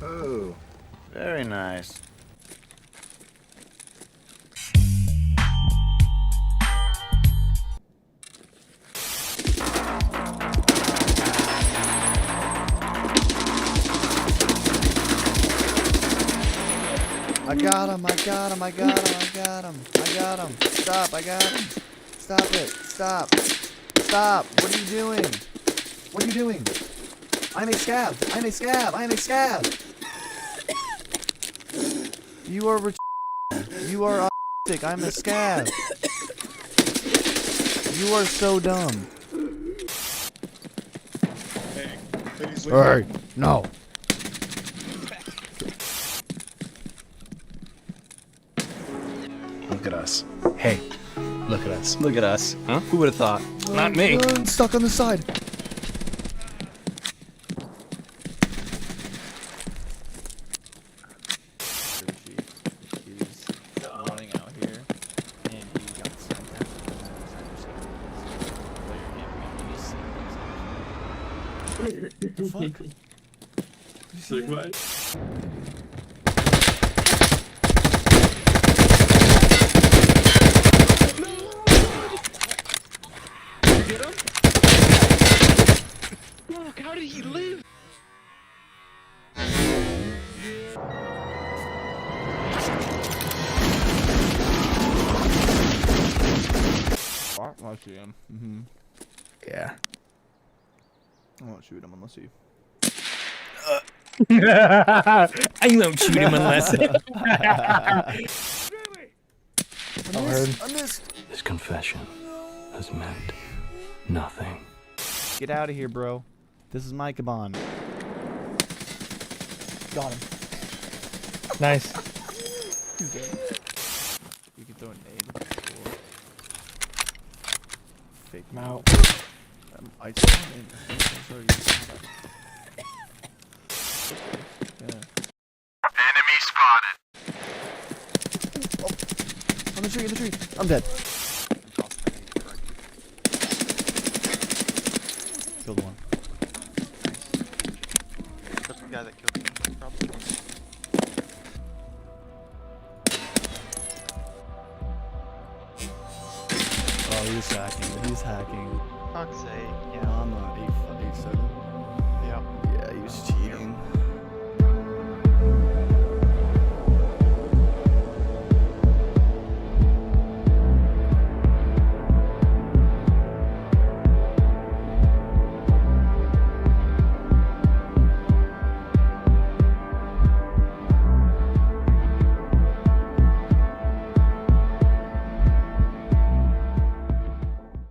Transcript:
Oh, very nice. I got him, I got him, I got him, I got him, I got him. Stop, I got him. Stop it, stop. Stop, what are you doing? What are you doing? I'm a scab, I'm a scab, I'm a scab. You are You are autistic, I'm a scab. You are so dumb. Hey, please leave. Hey, no. Look at us. Hey, look at us. Look at us. Huh? Who would have thought? Not me. Stuck on the side. Running out here, and he got sent out. What the fuck? You see that? Get him? Fuck, how did he live? I see him. Yeah. I won't shoot him unless he... I won't shoot him unless. I missed. His confession has meant nothing. Get out of here, bro. This is my Kaban. Got him. Nice. He's dead. You can throw a nade. Or... Fake I'm out. I saw him in. Yeah. Enemy spotted. Oh, on the tree, in the tree. I'm dead. Killed one. That's the guy that killed me, probably. Oh, he's hacking. He's hacking. Fuck's sake, yeah. I'm not 8-7. Yeah. Yeah, he was cheating.